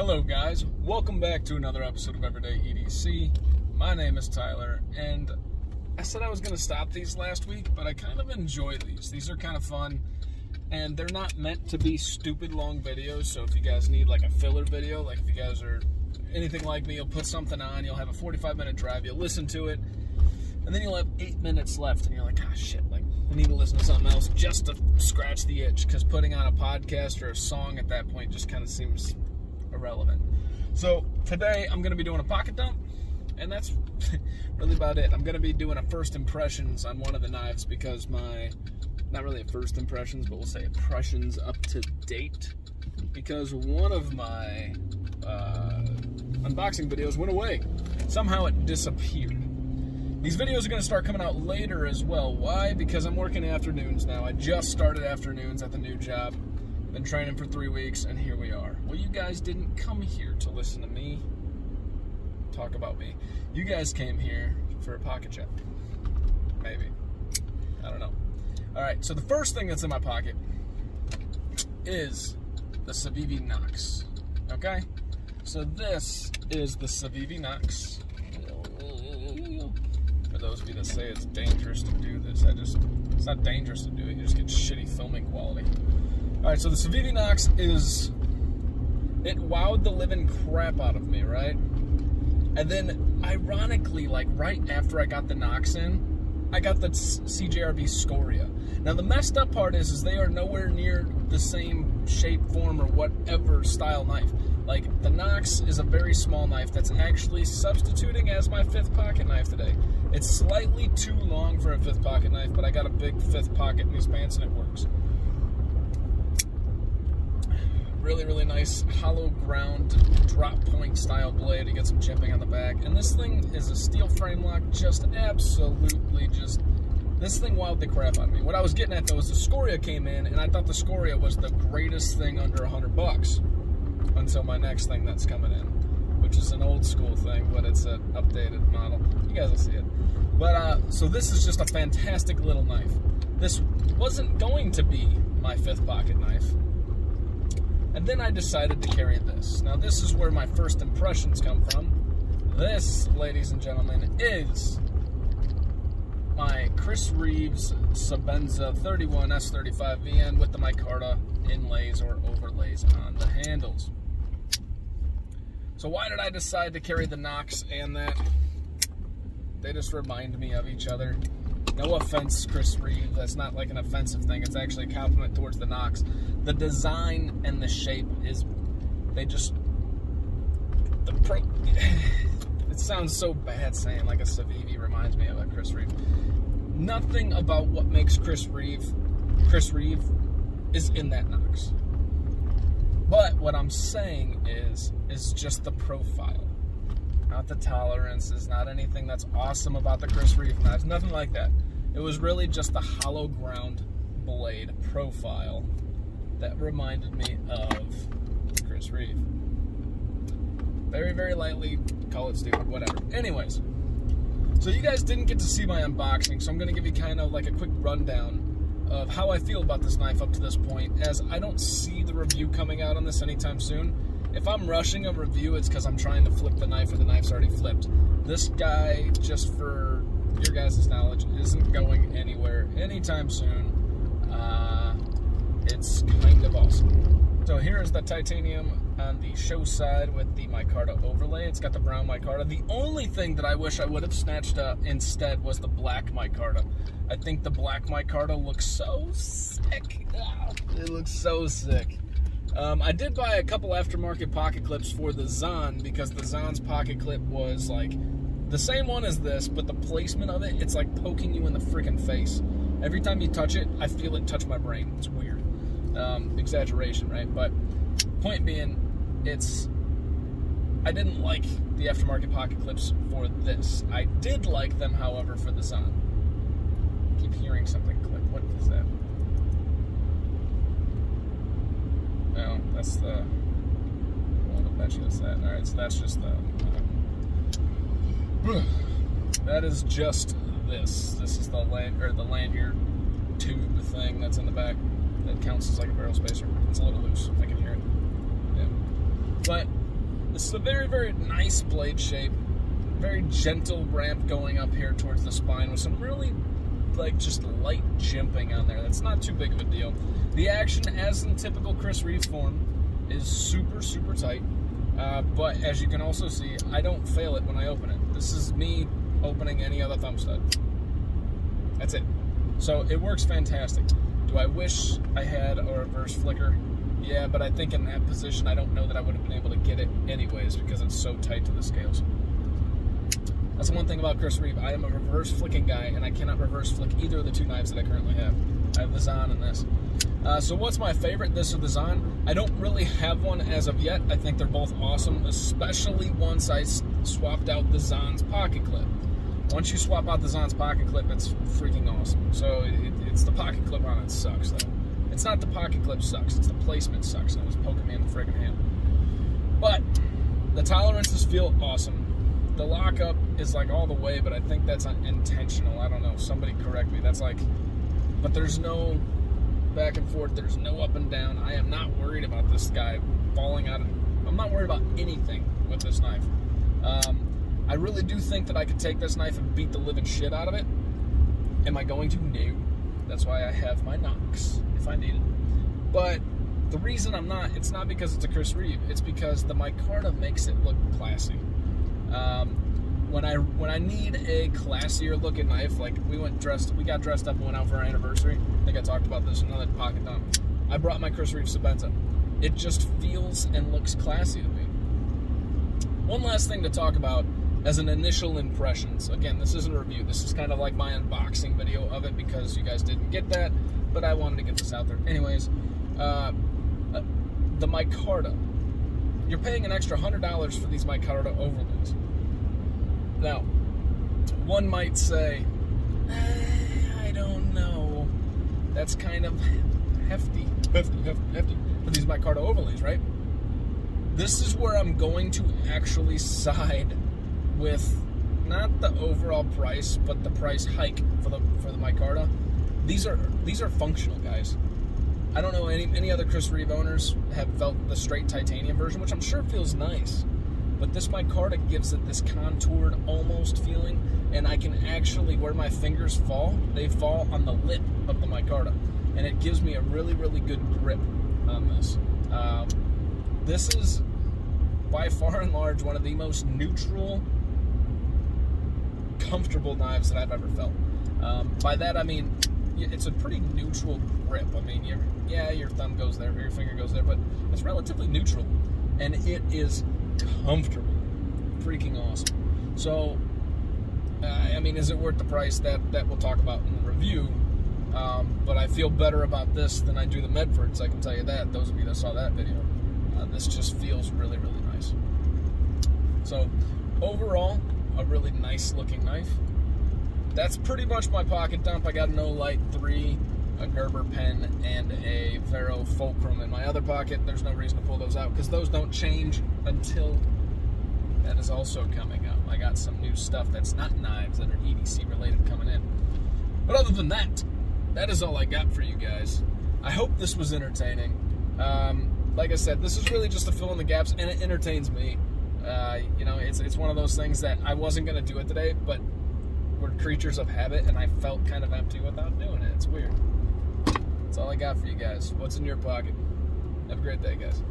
Hello guys, welcome back to another episode of Everyday EDC. My name is Tyler, and I said I was going to stop these last week, but I kind of enjoy these. These are kind of fun, and they're not meant to be stupid long videos, so if you guys need like a filler video, like if you guys are anything like me, you'll put something on, you'll have a 45-minute drive, you'll listen to it, and then you'll have 8 minutes left, and you're like, ah, shit, like, I need to listen to something else just to scratch the itch, because putting on a podcast or a song at that point just kind of seems irrelevant. So today I'm going to be doing a pocket dump, and that's really about it. I'm going to be doing a first impressions on one of the knives because not really a first impressions, but we'll say impressions up to date, because one of my unboxing videos went away. Somehow it disappeared. These videos are going to start coming out later as well. Why? Because I'm working afternoons now. I just started afternoons at the new job. Been training for 3 weeks, and here we are. Well, you guys didn't come here to listen to me talk about me. You guys came here for a pocket check. Maybe. I don't know. Alright, so the first thing that's in my pocket is the Civivi Nox. Okay? So this is the Civivi Nox. For those of you that say it's dangerous to do this, it's not dangerous to do it, you just get shitty filming quality. Alright, so the Civivi Nox it wowed the living crap out of me, right? And then, ironically, like right after I got the Nox in, I got the CJRB Scoria. Now the messed up part is they are nowhere near the same shape, form, or whatever style knife. Like, the Nox is a very small knife that's actually substituting as my 5th pocket knife today. It's slightly too long for a 5th pocket knife, but I got a big 5th pocket in these pants and it works. Really, really nice hollow ground drop point style blade. You get some chipping on the back. And this thing is a steel frame lock, this thing wowed the crap out of me. What I was getting at though is the Scoria came in, and I thought the Scoria was the greatest thing under $100 until my next thing that's coming in, which is an old school thing, but it's an updated model. You guys will see it. But, so this is just a fantastic little knife. This wasn't going to be my 5th pocket knife. And then I decided to carry this. Now this is where my first impressions come from. This, ladies and gentlemen, is my Chris Reeves Sabenza 31 S35 VN with the micarta inlays or overlays on the handles. So why did I decide to carry the Nox and that? They just remind me of each other. No offense, Chris Reeve. That's not like an offensive thing. It's actually a compliment towards the Nox. The design and the shape is, it sounds so bad saying like a Civivi reminds me of a Chris Reeve. Nothing about what makes Chris Reeve is in that Nox. But what I'm saying is just the profile. Not the tolerances, not anything that's awesome about the Chris Reeve knives, nothing like that. It was really just the hollow ground blade profile that reminded me of Chris Reeve. Very, very lightly, call it stupid, whatever. Anyways, so you guys didn't get to see my unboxing, so I'm going to give you kind of like a quick rundown of how I feel about this knife up to this point, as I don't see the review coming out on this anytime soon. If I'm rushing a review, it's because I'm trying to flip the knife or the knife's already flipped. This guy, just for your guys' knowledge, isn't going anywhere anytime soon. It's kind of awesome. So here's the titanium on the show side with the micarta overlay. It's got the brown micarta. The only thing that I wish I would have snatched up instead was the black micarta. I think the black micarta looks so sick. It looks so sick. I did buy a couple aftermarket pocket clips for the Zahn, because the Zahn's pocket clip was like the same one as this, but the placement of it, it's like poking you in the freaking face. Every time you touch it, I feel it touch my brain. It's weird. Exaggeration, right? But point being, I didn't like the aftermarket pocket clips for this. I did like them, however, for the Zahn. I keep hearing something click. What is that? No, that's the... I don't bet you that's that. Alright, so that's just the... that is just this. This is the lanyard tube thing that's in the back. That counts as like a barrel spacer. It's a little loose. I can hear it. Yeah. But This is a very, very nice blade shape. Very gentle ramp going up here towards the spine with some really, like, just light jimping on there. That's not too big of a deal. The action, as in typical Chris Reeve form, is super, super tight. But as you can also see, I don't fail it when I open it. This is me opening any other thumb stud. That's it. So it works fantastic. Do I wish I had a reverse flicker? Yeah, but I think in that position, I don't know that I would have been able to get it anyways because it's so tight to the scales. That's the one thing about Chris Reeve. I am a reverse flicking guy, and I cannot reverse flick either of the two knives that I currently have. I have the Zahn and this. So what's my favorite, this or the Zahn? I don't really have one as of yet. I think they're both awesome, especially once I swapped out the Zahn's pocket clip. Once you swap out the Zahn's pocket clip, it's freaking awesome. So it's the pocket clip on it sucks, though. It's not the pocket clip sucks, it's the placement sucks, and it was poking me in the friggin' hand. But the tolerances feel awesome. The lockup is like all the way, but I think that's intentional. I don't know. Somebody correct me. That's like, but there's no back and forth. There's no up and down. I am not worried about this guy falling out of, I'm not worried about anything with this knife. I really do think that I could take this knife and beat the living shit out of it. Am I going to? No. That's why I have my Knox, if I need it. But the reason I'm not, it's not because it's a Chris Reeve. It's because the micarta makes it look classy. When I need a classier looking knife, like we got dressed up and went out for our anniversary. I think I talked about this in another pocket dump. I brought my Chris Reeve Sabenza. It just feels and looks classy to me. One last thing to talk about as an initial impressions. Again, this isn't a review. This is kind of like my unboxing video of it because you guys didn't get that, but I wanted to get this out there. Anyways, the micarta. You're paying an extra $100 for these micarta overlays. Now, one might say, I don't know. That's kind of hefty for these micarta overlays, right? This is where I'm going to actually side with not the overall price, but the price hike for the micarta. These are functional, guys. I don't know any other Chris Reeve owners have felt the straight titanium version, which I'm sure feels nice. But this micarta gives it this contoured almost feeling, and I can actually, where my fingers fall, they fall on the lip of the micarta, and it gives me a really, really good grip on this. This is by far and large one of the most neutral, comfortable knives that I've ever felt. By that I mean it's a pretty neutral grip. I mean, your thumb goes there, your finger goes there, but it's relatively neutral, and it is comfortable. Freaking awesome. So, I mean, is it worth the price? That we'll talk about in the review. But I feel better about this than I do the Medfords, I can tell you that. Those of you that saw that video. This just feels really, really nice. So, overall, a really nice looking knife. That's pretty much my pocket dump. I got an Olight 3, a Gerber pen, and a Vero Fulcrum in my other pocket. There's no reason to pull those out because those don't change until that is also coming up. I got some new stuff that's not knives that are EDC related coming in. But other than that, that is all I got for you guys. I hope this was entertaining. Like I said, this is really just to fill in the gaps, and it entertains me. You know, it's one of those things that I wasn't going to do it today, but we're creatures of habit, and I felt kind of empty without doing it. It's weird. That's all I got for you guys. What's in your pocket? Have a great day, guys.